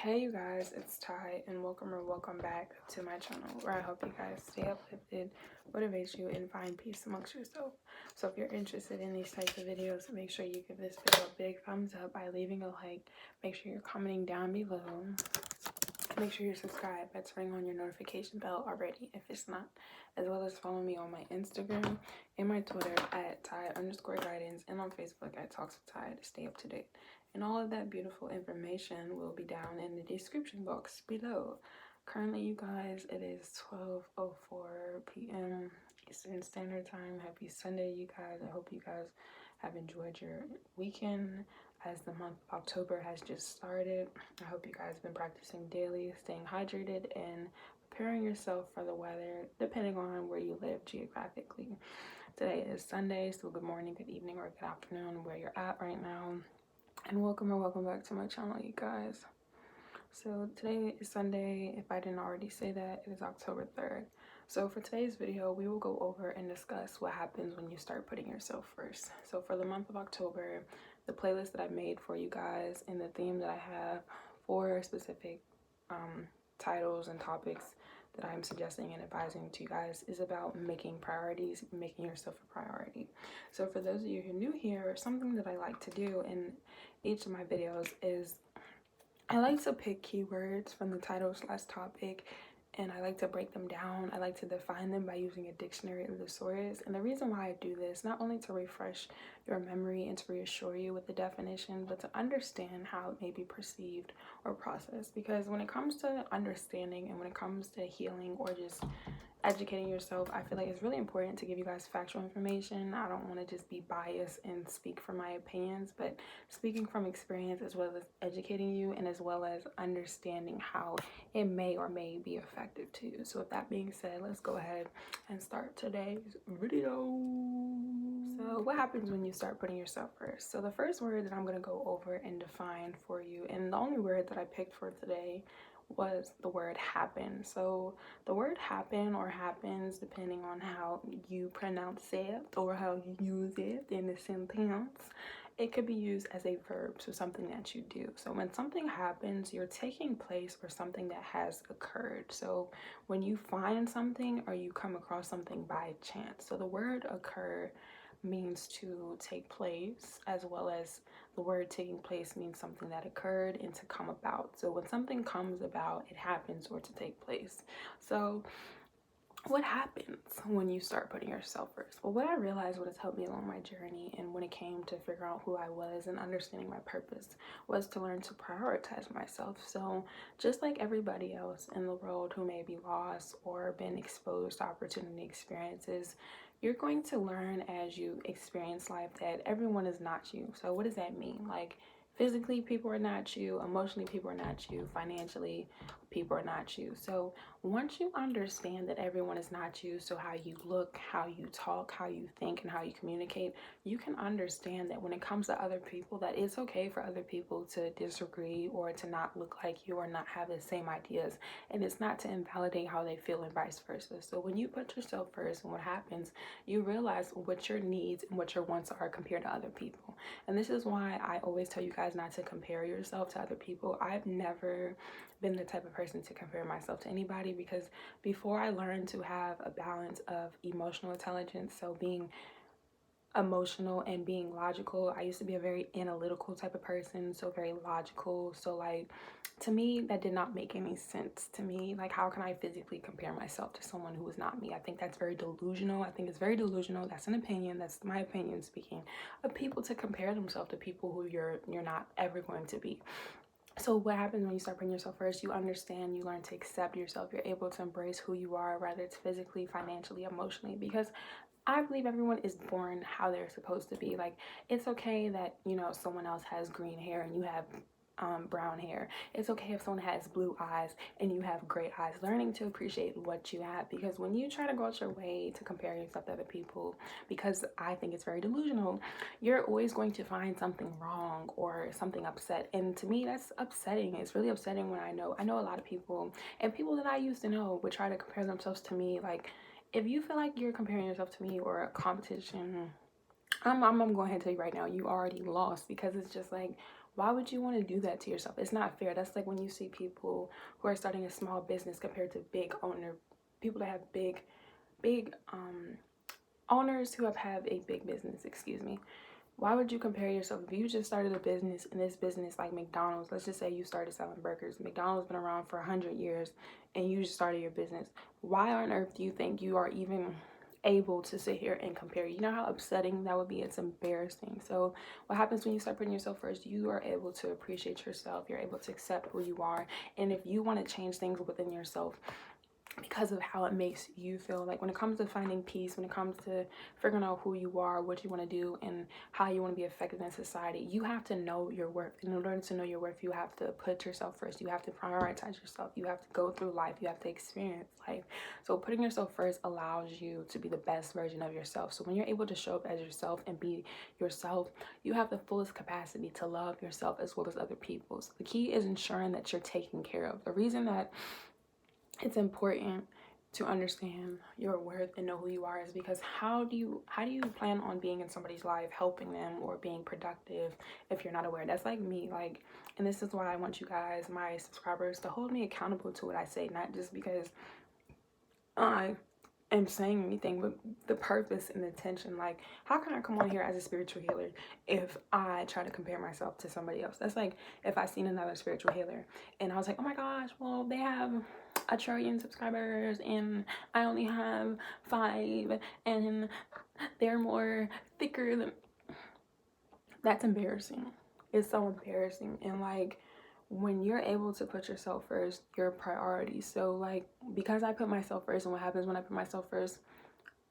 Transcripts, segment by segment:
Hey you guys, it's Ty and welcome back to my channel where I hope you guys stay uplifted, motivate you, and find peace amongst yourself. So if you're interested in these types of videos, make sure you give this video a big thumbs up by leaving a like. Make sure you're commenting down below. Make sure you're subscribed by turning on your notification bell already if it's not, as well as follow me on my Instagram and my Twitter at Ty_guidance and on Facebook at Talks with Ty to stay up to date. And all of that beautiful information will be down in the description box below. Currently, you guys, it is 12:04 p.m. Eastern Standard Time. Happy Sunday, you guys. I hope you guys have enjoyed your weekend as the month of October has just started. I hope you guys have been practicing daily, staying hydrated, and preparing yourself for the weather, depending on where you live geographically. Today is Sunday, so good morning, good evening, or good afternoon where you're at right now. And welcome back to my channel, you guys. So today is Sunday. If I didn't already say that, it is October 3rd. So for today's video, we will go over and discuss what happens when you start putting yourself first. So for the month of October, the playlist that I made for you guys and the theme that I have for specific titles and topics that I'm suggesting and advising to you guys is about making priorities, making yourself a priority. So for those of you who are new here, something that I like to do in each of my videos is I like to pick keywords from the title/topic, and I like to break them down. I like to define them by using a dictionary of thesaurus. And the reason why I do this, not only to refresh your memory and to reassure you with the definition, but to understand how it may be perceived or processed. Because when it comes to understanding and when it comes to healing or just educating yourself, I feel like it's really important to give you guys factual information. I don't want to just be biased and speak from my opinions, but speaking from experience as well as educating you and as well as understanding how it may or may be effective to you. So with that being said, let's go ahead and start today's video. So what happens when you start putting yourself first? So the first word that I'm going to go over and define for you, and the only word that I picked for today, was the word happen. So the word happen or happens, depending on how you pronounce it or how you use it in a sentence, it could be used as a verb, so something that you do. So when something happens, you're taking place for something that has occurred. So when you find something or you come across something by chance. So the word occur means to take place, as well as the word taking place means something that occurred and to come about. So when something comes about, it happens or to take place. So what happens when you start putting yourself first? Well, what I realized, what has helped me along my journey and when it came to figure out who I was and understanding my purpose, was to learn to prioritize myself. So just like everybody else in the world who may be lost or been exposed to opportunity experiences, you're going to learn as you experience life that everyone is not you. So what does that mean? Like, physically, people are not you. Emotionally, people are not you. Financially, people are not you. So once you understand that everyone is not you, so how you look, how you talk, how you think, and how you communicate, you can understand that when it comes to other people, that it's okay for other people to disagree or to not look like you or not have the same ideas. And it's not to invalidate how they feel and vice versa. So when you put yourself first, and what happens, you realize what your needs and what your wants are compared to other people. And this is why I always tell you guys not to compare yourself to other people. I've never been the type of person to compare myself to anybody, because before I learned to have a balance of emotional intelligence, so being emotional and being logical, I used to be a very analytical type of person, so very logical. So like, to me, that did not make any sense to me. Like, how can I physically compare myself to someone who is not me? I think that's very delusional. I think it's very delusional. That's an opinion. That's my opinion speaking, of people to compare themselves to people who you're not ever going to be. So what happens when you start putting yourself first? You understand, you learn to accept yourself. You're able to embrace who you are, whether it's physically, financially, emotionally, because I believe everyone is born how they're supposed to be. Like, it's okay that, you know, someone else has green hair and you have brown hair. It's okay if someone has blue eyes and you have gray eyes. Learning to appreciate what you have, because when you try to go out your way to compare yourself to other people, because I think it's very delusional, you're always going to find something wrong or something upset. And to me, that's upsetting. It's really upsetting when I know a lot of people, and people that I used to know, would try to compare themselves to me. Like, if you feel like you're comparing yourself to me or a competition, I'm going ahead and tell you right now, you already lost, because it's just like, Why would you want to do that to yourself? It's not fair. That's like when you see people who are starting a small business compared to people that have big owners who have a big business, excuse me. Why would you compare yourself? If you just started a business, and this business like McDonald's, let's just say you started selling burgers. McDonald's been around for 100 years and you just started your business. Why on earth do you think you are even able to sit here and compare? You know how upsetting that would be? It's embarrassing. So what happens when you start putting yourself first? You are able to appreciate yourself. You're able to accept who you are. And if you want to change things within yourself, because of how it makes you feel, like when it comes to finding peace, when it comes to figuring out who you are, what you want to do, and how you want to be effective in society, you have to know your worth. In order to know your worth, you have to put yourself first. You have to prioritize yourself. You have to go through life. You have to experience life. So putting yourself first allows you to be the best version of yourself. So when you're able to show up as yourself and be yourself, you have the fullest capacity to love yourself as well as other people. So the key is ensuring that you're taken care of. The reason that it's important to understand your worth and know who you are is because how do you plan on being in somebody's life, helping them or being productive if you're not aware? That's like me, like, and this is why I want you guys, my subscribers, to hold me accountable to what I say, not just because I am saying anything, but the purpose and the intention. Like, how can I come on here as a spiritual healer if I try to compare myself to somebody else? That's like if I seen another spiritual healer and I was like, oh my gosh, well, they have 1 trillion subscribers and I only have 5 and they're more thicker than. That's embarrassing. It's so embarrassing. And like, when you're able to put yourself first, your priority. So like, because I put myself first, and what happens when I put myself first,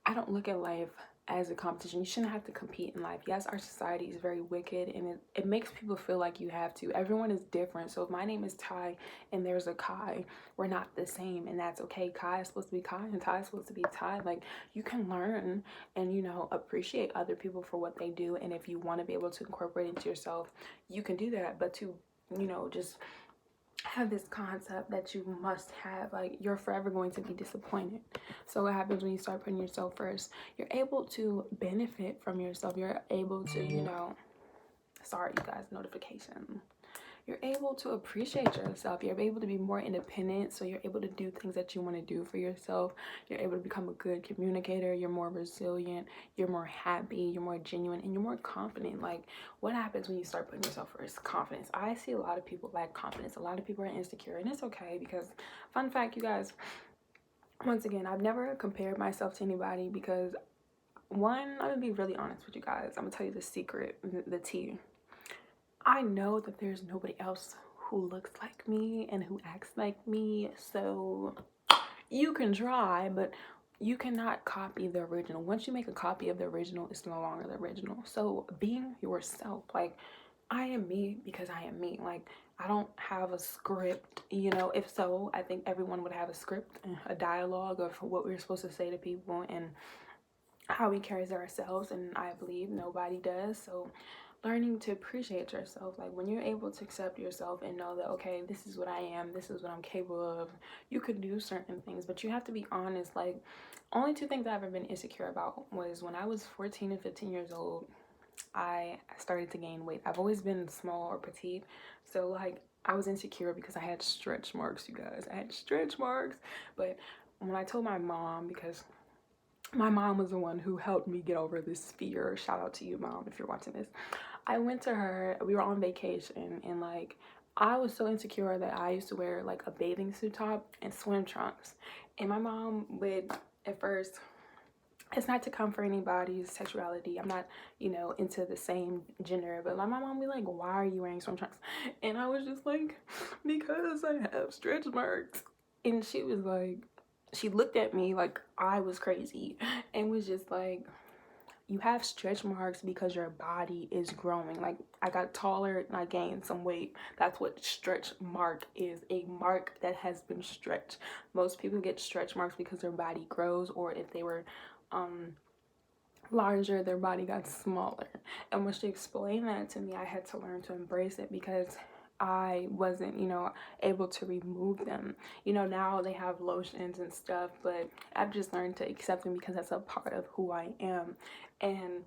I don't look at life as a competition. You shouldn't have to compete in life. Yes, our society is very wicked and it makes people feel like you have to. Everyone is different. So if my name is Ty and there's a Kai, we're not the same, and that's okay. Kai is supposed to be Kai and Ty is supposed to be Ty. Like, you can learn and, you know, appreciate other people for what they do. And if you want to be able to incorporate into yourself, you can do that. But to, you know, just have this concept that you must have, like, you're forever going to be disappointed. So what happens when you start putting yourself first? You're able to benefit from yourself. You're able to, you know, sorry you guys, notification. You're able to appreciate yourself. You're able to be more independent. So you're able to do things that you want to do for yourself. You're able to become a good communicator. You're more resilient. You're more happy. You're more genuine. And you're more confident. Like, what happens when you start putting yourself first? Confidence. I see a lot of people lack confidence. A lot of people are insecure. And it's okay because, fun fact, you guys, once again, I've never compared myself to anybody because, one, I'm going to be really honest with you guys. I'm going to tell you the secret, the tea. I know that there's nobody else who looks like me and who acts like me, so you can try, but you cannot copy the original. Once you make a copy of the original, it's no longer the original. So being yourself, like, I am me because I am me. Like, I don't have a script, you know. If so, I think everyone would have a script, a dialogue of what we're supposed to say to people and how we carry ourselves, and I believe nobody does. So learning to appreciate yourself, like when you're able to accept yourself and know that, okay, this is what I am, this is what I'm capable of, you can do certain things, but you have to be honest. Like, only 2 things I've ever been insecure about was when I was 14 and 15 years old, I started to gain weight. I've always been small or petite, so like I was insecure because I had stretch marks, you guys. I had stretch marks. But when I told my mom, because my mom was the one who helped me get over this fear. Shout out to you, Mom, if you're watching this. I went to her, we were on vacation, and like, I was so insecure that I used to wear like a bathing suit top and swim trunks. And my mom would, at first, it's not to comfort anybody's sexuality. I'm not, you know, into the same gender, but like, my mom would be like, why are you wearing swim trunks? And I was just like, because I have stretch marks. And she was like, she looked at me like I was crazy and was just like, you have stretch marks because your body is growing. Like, I got taller and I gained some weight. That's what stretch mark is, a mark that has been stretched. Most people get stretch marks because their body grows, or if they were larger, their body got smaller. And when she explained that to me, I had to learn to embrace it because I wasn't, you know, able to remove them. You know, now they have lotions and stuff, but I've just learned to accept them because that's a part of who I am. And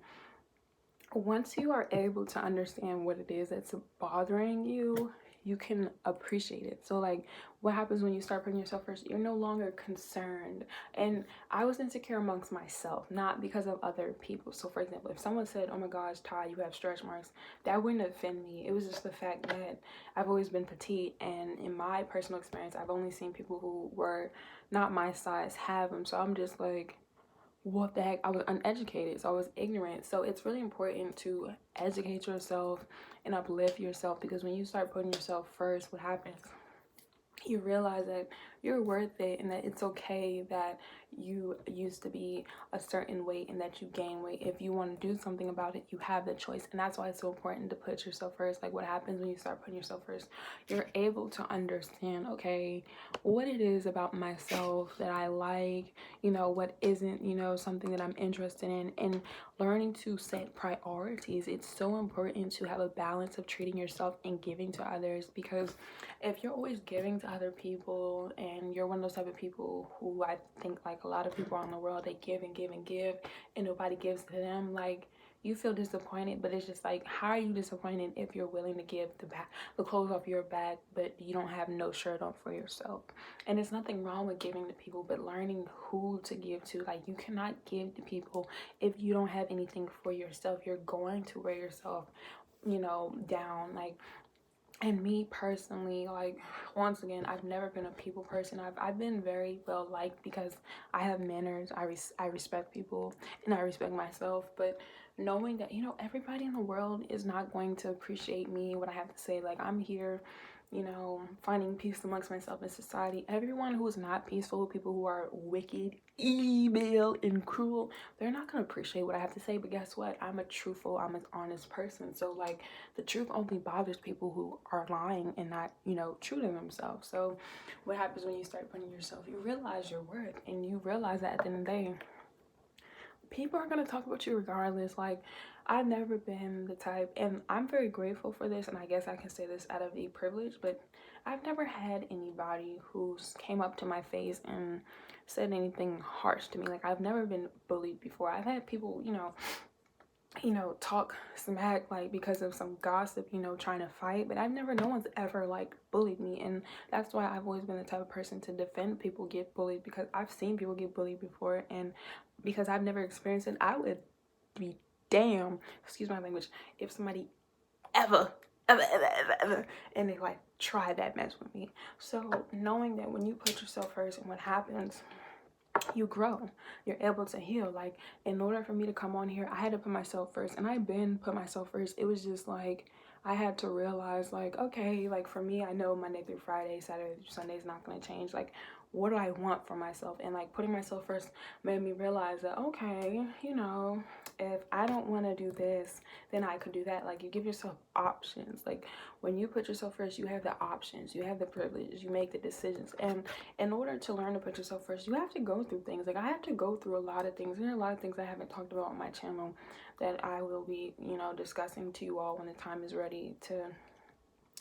once you are able to understand what it is that's bothering you, you can appreciate it. So like what happens when you start putting yourself first, you're no longer concerned. And I was insecure amongst myself, not because of other people. So for example, if someone said, oh my gosh, Ty, you have stretch marks, that wouldn't offend me. It was just the fact that I've always been petite, and in my personal experience, I've only seen people who were not my size have them. So I'm just like, what the heck? I was uneducated, so I was ignorant. So it's really important to educate yourself and uplift yourself, because when you start putting yourself first, what happens? You realize that you're worth it, and that it's okay that you used to be a certain weight and that you gain weight. If you want to do something about it, you have the choice. And that's why it's so important to put yourself first. Like what happens when you start putting yourself first, you're able to understand, okay, what it is about myself that I like, you know, what isn't, you know, something that I'm interested in, and learning to set priorities. It's so important to have a balance of treating yourself and giving to others, because if you're always giving to other people and you're one of those type of people who, I think like a lot of people around the world, they give and give and give and nobody gives to them, like you feel disappointed. But it's just like, how are you disappointed if you're willing to give the clothes off your back, but you don't have no shirt on for yourself? And there's nothing wrong with giving to people, but learning who to give to. Like you cannot give to people if you don't have anything for yourself. You're going to wear yourself, you know, down. Like, and me personally, like once again, I've never been a people person. I've been very well liked because I have manners. I respect people and I respect myself. But knowing that, you know, everybody in the world is not going to appreciate me, what I have to say. Like I'm here, you know, finding peace amongst myself in society. Everyone who is not peaceful, people who are wicked, evil, and cruel, they're not gonna appreciate what I have to say. But guess what? I'm an honest person. So like the truth only bothers people who are lying and not, you know, true to themselves. So what happens when you start putting yourself, you realize your worth, and you realize that at the end of the day, people are going to talk about you regardless. Like I've never been the type, and I'm very grateful for this, and I guess I can say this out of a privilege, but I've never had anybody who's came up to my face and said anything harsh to me. Like I've never been bullied before. I've had people, you know, talk smack, like because of some gossip, you know, trying to fight, but no one's ever like bullied me. And that's why I've always been the type of person to defend people get bullied, because I've seen people get bullied before, and because I've never experienced it, I would be damn, excuse my language, if somebody ever and they like try that mess with me. So knowing that when you put yourself first, and what happens, you grow, you're able to heal. Like in order for me to come on here, I had to put myself first, and I've been put myself first. It was just like I had to realize, like, okay, like for me, I know Monday through Friday, Saturday through Sunday is not going to change. Like what do I want for myself? And like putting myself first made me realize that, okay, you know, if I don't want to do this, then I could do that. Like you give yourself options. Like when you put yourself first, you have the options, you have the privileges, you make the decisions. And in order to learn to put yourself first, you have to go through things. Like I had to go through a lot of things. There are a lot of things I haven't talked about on my channel that I will be, you know, discussing to you all when the time is ready to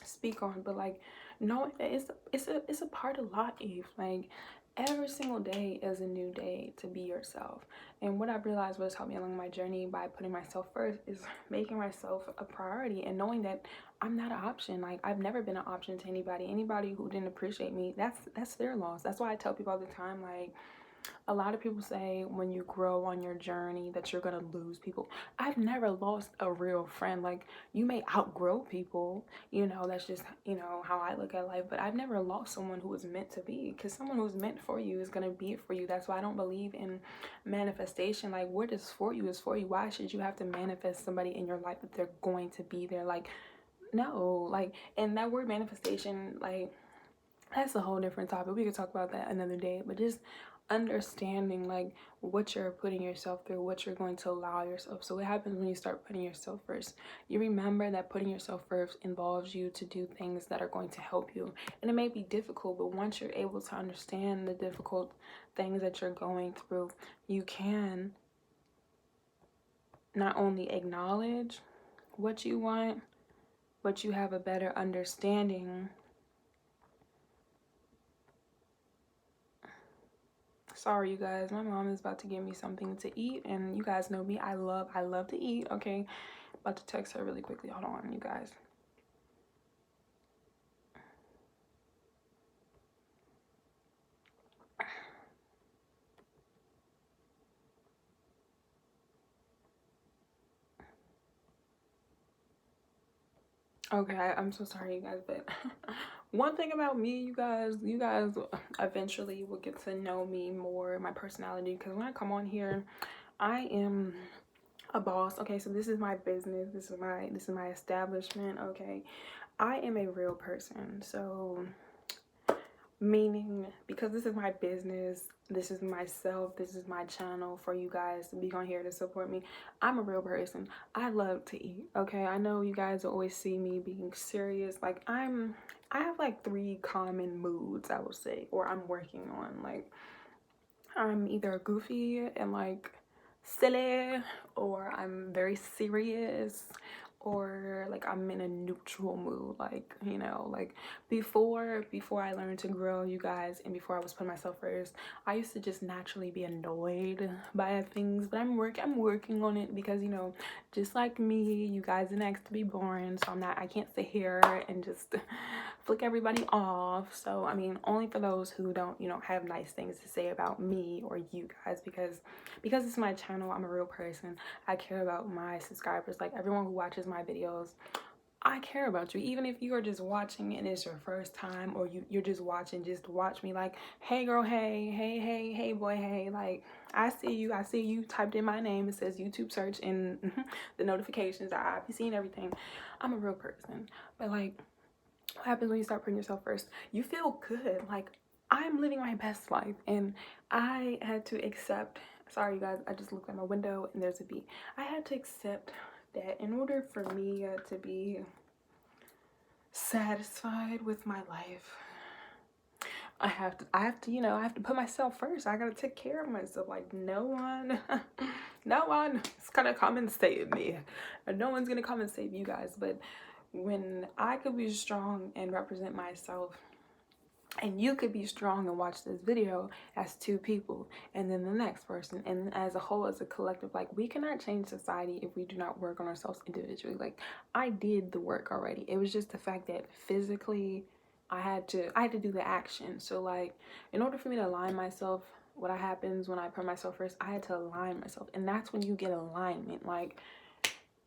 speak on. But like knowing that it's a part of life. Like every single day is a new day to be yourself. And what I've realized, what has helped me along my journey by putting myself first, is making myself a priority, and knowing that I'm not an option. Like I've never been an option to anybody who didn't appreciate me. That's their loss. That's why I tell people all the time, like a lot of people say when you grow on your journey that you're gonna lose people. I've never lost a real friend. Like you may outgrow people, you know, that's just, you know, how I look at life, but I've never lost someone who was meant to be, because someone who's meant for you is gonna be for you. That's why I don't believe in manifestation. Like what is for you is for you. Why should you have to manifest somebody in your life that they're going to be there? Like no. Like, and that word manifestation, like that's a whole different topic. We could talk about that another day. But just understanding like what you're putting yourself through, what you're going to allow yourself. So what happens when you start putting yourself first? You remember that putting yourself first involves you to do things that are going to help you. And it may be difficult, but once you're able to understand the difficult things that you're going through, you can not only acknowledge what you want, but you have a better understanding. Sorry, you guys, my mom is about to give me something to eat, and you guys know me, I love to eat, okay? About to text her really quickly. Hold on, you guys. Okay, I'm so sorry, you guys, but one thing about me, you guys eventually will get to know me more, my personality, because when I come on here, I am a boss. Okay, so this is my business, this is my establishment. Okay, I am a real person. So meaning, because this is my business, this is myself, this is my channel for you guys to be on here to support me. I'm a real person. I love to eat. Okay, I know you guys always see me being serious. Like I have like 3 common moods, I would say, or I'm working on. Like I'm either goofy and like silly, or I'm very serious, or like I'm in a neutral mood. Like, you know, like before I learned to grow, you guys, and before I was putting myself first, I used to just naturally be annoyed by things. But I'm working on it, because, you know, just like me, you guys didn't ask to be born, so I can't sit here and just flick everybody off. So I mean, only for those who don't, you know, have nice things to say about me or you guys, because it's my channel. I'm a real person. I care about my subscribers, like everyone who watches my videos. I care about you. Even if you are just watching and it's your first time, or you're just watching just to watch me, like, hey girl, hey boy, hey, like I see you typed in my name. It says YouTube search in the notifications. I've seen everything. I'm a real person. But like, what happens when you start putting yourself first? You feel good. Like, I'm living my best life, and I had to accept, sorry you guys, I just looked at my window and there's a bee. I had to accept that in order for me to be satisfied with my life, I have to, you know, I have to put myself first. I gotta take care of myself. Like no one is gonna come and save me. And no one's gonna come and save you guys. But when I could be strong and represent myself, and you could be strong and watch this video as 2 people, and then the next person, and as a whole, as a collective, like we cannot change society if we do not work on ourselves individually. Like I did the work already. It was just the fact that physically I had to do the action. So like, in order for me to align myself, what happens when I put myself first, I had to align myself. And that's when you get alignment. Like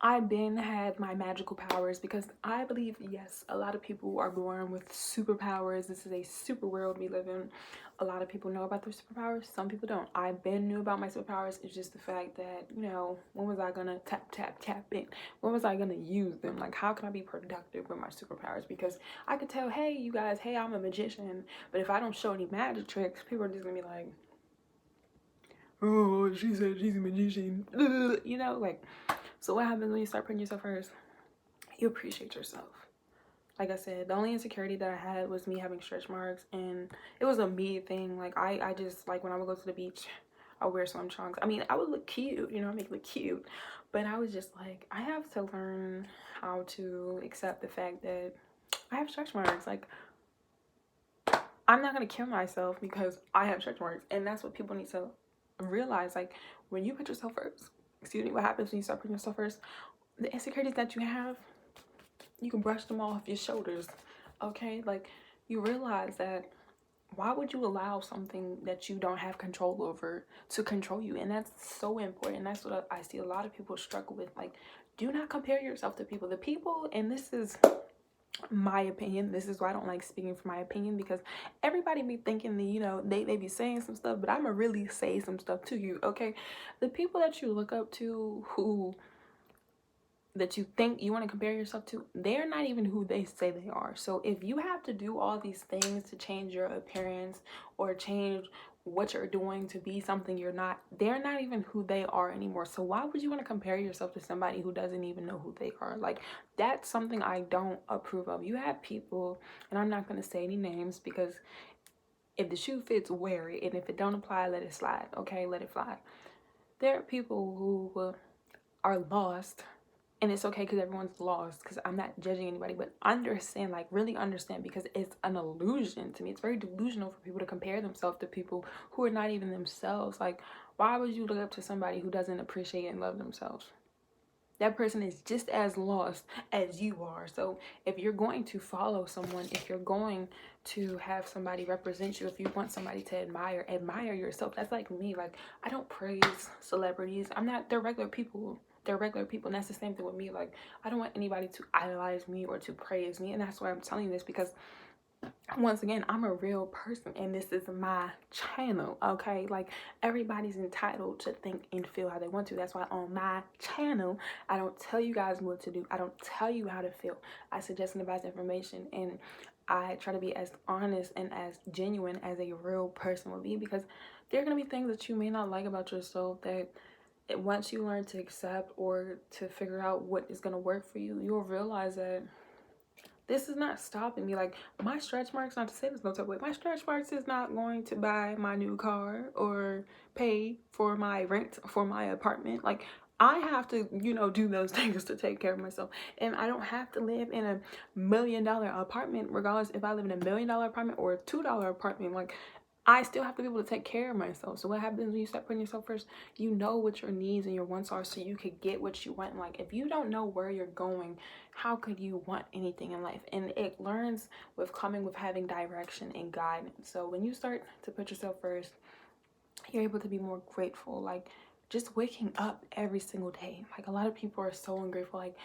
I've been had my magical powers, because I believe, yes, a lot of people are born with superpowers. This is a super world we live in. A lot of people know about their superpowers. Some people don't. I've been knew about my superpowers. It's just the fact that, you know, when was I gonna tap in? When was I gonna use them? Like, how can I be productive with my superpowers? Because I could tell, hey, you guys, hey, I'm a magician. But if I don't show any magic tricks, people are just gonna be like, oh, she said she's a magician. You know, like, so what happens when you start putting yourself first? You appreciate yourself. Like I said, the only insecurity that I had was me having stretch marks, and it was a me thing. Like I just, like when I would go to the beach, I would wear swim trunks. I mean, I would look cute, you know, I make it look cute, but I was just like, I have to learn how to accept the fact that I have stretch marks. Like I'm not gonna kill myself because I have stretch marks, and that's what people need to realize. Like when you put yourself first, excuse me, what happens when you start putting yourself first? The insecurities that you have, you can brush them off your shoulders. Okay, like you realize that why would you allow something that you don't have control over to control you? And that's so important. That's what I see a lot of people struggle with. Like, do not compare yourself to people. The people, and this is my opinion, this is why I don't like speaking for my opinion, because everybody be thinking that, you know, they be saying some stuff, but I'ma really say some stuff to you. Okay, the people that you look up to, who that you think you want to compare yourself to, they're not even who they say they are. So if you have to do all these things to change your appearance or change what you're doing to be something you're not, they're not even who they are anymore. So why would you want to compare yourself to somebody who doesn't even know who they are? Like, that's something I don't approve of. You have people, and I'm not going to say any names, because if the shoe fits, wear it, and if it don't apply, let it slide. Okay, let it fly. There are people who are lost, and it's okay because everyone's lost, because I'm not judging anybody, but understand, like really understand, because it's an illusion to me. It's very delusional for people to compare themselves to people who are not even themselves. Like, why would you look up to somebody who doesn't appreciate and love themselves? that person is just as lost as you are. So if you're going to follow someone, if you're going to have somebody represent you, if you want somebody to admire yourself. That's like me. Like, I don't praise celebrities. They're regular people. They're regular people. And that's the same thing with me. Like, I don't want anybody to idolize me or to praise me. And that's why I'm telling you this, because once again, I'm a real person and this is my channel, okay? Like, everybody's entitled to think and feel how they want to. That's why on my channel, I don't tell you guys what to do. I don't tell you how to feel. I suggest and advise information, and I try to be as honest and as genuine as a real person would be, because there are going to be things that you may not like about yourself that once you learn to accept or to figure out what is going to work for you, you'll realize that this is not stopping me. Like, my stretch marks, not to say this no type of way, my stretch marks is not going to buy my new car or pay for my rent for my apartment. Like, I have to, do those things to take care of myself. And I don't have to live in $1 million apartment, regardless if I live in $1 million apartment or a $2 apartment. Like, I still have to be able to take care of myself. So what happens when you start putting yourself first? You know what your needs and your wants are, so you could get what you want. Like, if you don't know where you're going, how could you want anything in life? And it learns with having direction and guidance. So when you start to put yourself first, you're able to be more grateful. Like, just waking up every single day. Like, a lot of people are so ungrateful. Like,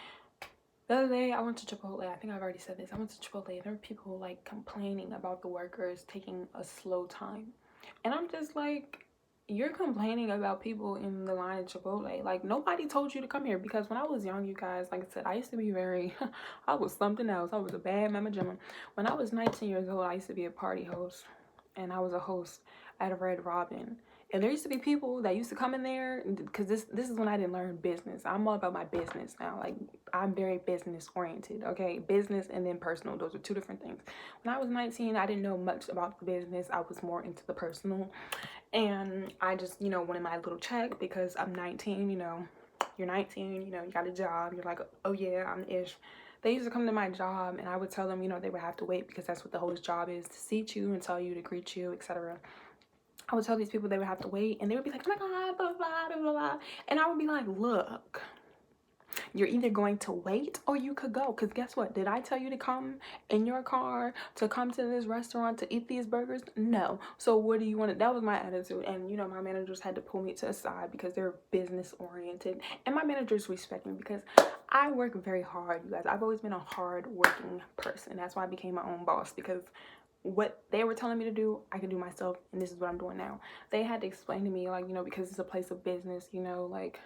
the other day, I went to Chipotle. I think I've already said this. I went to Chipotle, and there were people, like, complaining about the workers taking a slow time. And I'm just like, you're complaining about people in the line at Chipotle. Like, nobody told you to come here. Because when I was young, you guys, like I said, I used to be I was something else. I was a bad mama jamma. When I was 19 years old, I used to be a party host. And I was a host at a Red Robin. And there used to be people that used to come in there, because this is when I didn't learn business. I'm all about my business now. Like, I'm very business oriented, okay? Business and then personal. Those are two different things. When I was 19, I didn't know much about the business. I was more into the personal. And I just, wanted my little check because I'm 19, You're 19, you got a job. You're like, oh yeah, I'm ish. They used to come to my job, and I would tell them, they would have to wait because that's what the host job is, to seat you and tell you to greet you, etc. I would tell these people they would have to wait, and they would be like, oh my God, blah, blah, blah, blah, blah. And I would be like, look, you're either going to wait or you could go. Because guess what? Did I tell you to come in your car, to come to this restaurant, to eat these burgers? No. So what do you want to... That was my attitude. And, my managers had to pull me to the side because they're business oriented. And my managers respect me because I work very hard, you guys. I've always been a hard working person. That's why I became my own boss, because what they were telling me to do, I could do myself, and this is what I'm doing now. They had to explain to me, like, because it's a place of business, like,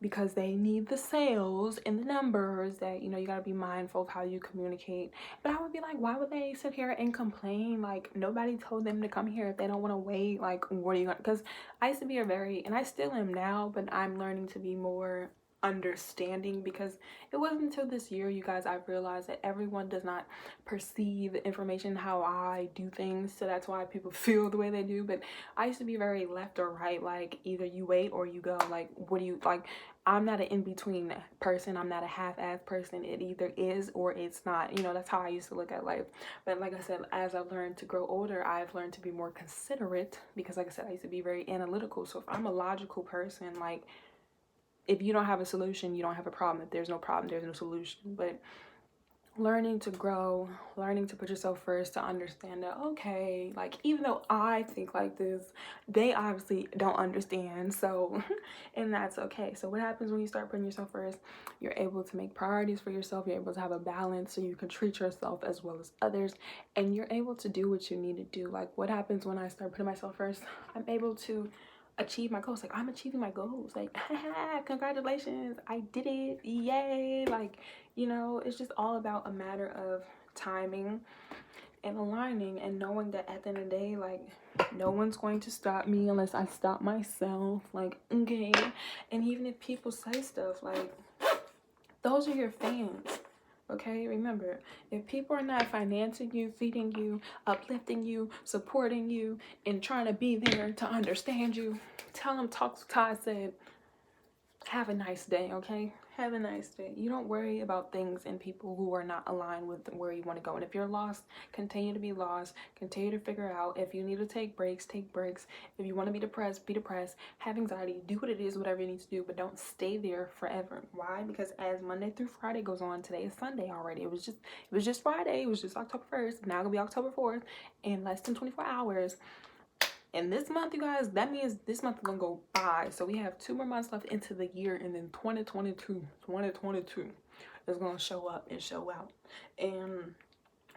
because they need the sales and the numbers, that, you gotta be mindful of how you communicate. But I would be like, why would they sit here and complain? Like, nobody told them to come here if they don't want to wait. Like, what are you gonna... Because I used to be and I still am now, but I'm learning to be more understanding, because it wasn't until this year, you guys, I've realized that everyone does not perceive information how I do things. So that's why people feel the way they do. But I used to be very left or right, like either you wait or you go. Like, what do you like? I'm not an in-between person. I'm not a half-ass person. It either is or it's not. That's how I used to look at life. But like I said, as I've learned to grow older, I've learned to be more considerate, because like I said, I used to be very analytical. So if I'm a logical person, like, if you don't have a solution, you don't have a problem. If there's no problem, there's no solution. But learning to grow, learning to put yourself first, to understand that, okay, like, even though I think like this, they obviously don't understand. So, and that's okay. So what happens when you start putting yourself first? You're able to make priorities for yourself. You're able to have a balance so you can treat yourself as well as others. And you're able to do what you need to do. Like, what happens when I start putting myself first? I'm able to achieve my goals. Like, I'm achieving my goals. Like, congratulations, I did it, yay. Like, it's just all about a matter of timing and aligning, and knowing that at the end of the day, like, no one's going to stop me unless I stop myself. Like, okay. And even if people say stuff, like, those are your fans. Okay, remember, if people are not financing you, feeding you, uplifting you, supporting you, and trying to be there to understand you, tell them, talk to Todd, said, have a nice day, okay? Have a nice day. You don't worry about things and people who are not aligned with where you want to go. And if you're lost, continue to be lost. Continue to figure out. If you need to take breaks, take breaks. If you want to be depressed, be depressed. Have anxiety. Do what it is, whatever you need to do, but don't stay there forever. Why? Because as Monday through Friday goes on, today is Sunday already. It was just Friday. It was just October 1st. Now it'll be October 4th in less than 24 hours. And this month, you guys, that means this month is gonna go by. So we have 2 more months left into the year, and then 2022 is gonna show up and show out. And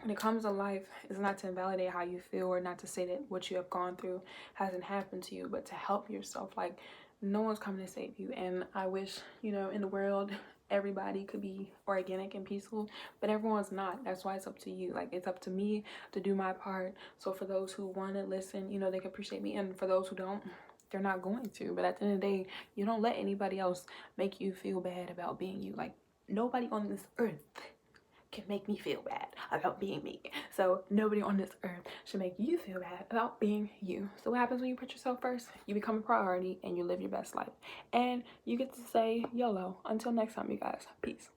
when it comes to life, it's not to invalidate how you feel or not to say that what you have gone through hasn't happened to you, but to help yourself. Like, no one's coming to save you. And I wish, you know, in the world, everybody could be organic and peaceful, but everyone's not. That's why it's up to you. Like, it's up to me to do my part. So for those who want to listen, you know, they can appreciate me. And for those who don't, they're not going to. But at the end of the day, you don't let anybody else make you feel bad about being you. Like, nobody on this earth can make me feel bad about being me. So nobody on this earth should make you feel bad about being you. So what happens when you put yourself first? You become a priority and you live your best life. And you get to say YOLO. Until next time, you guys. Peace.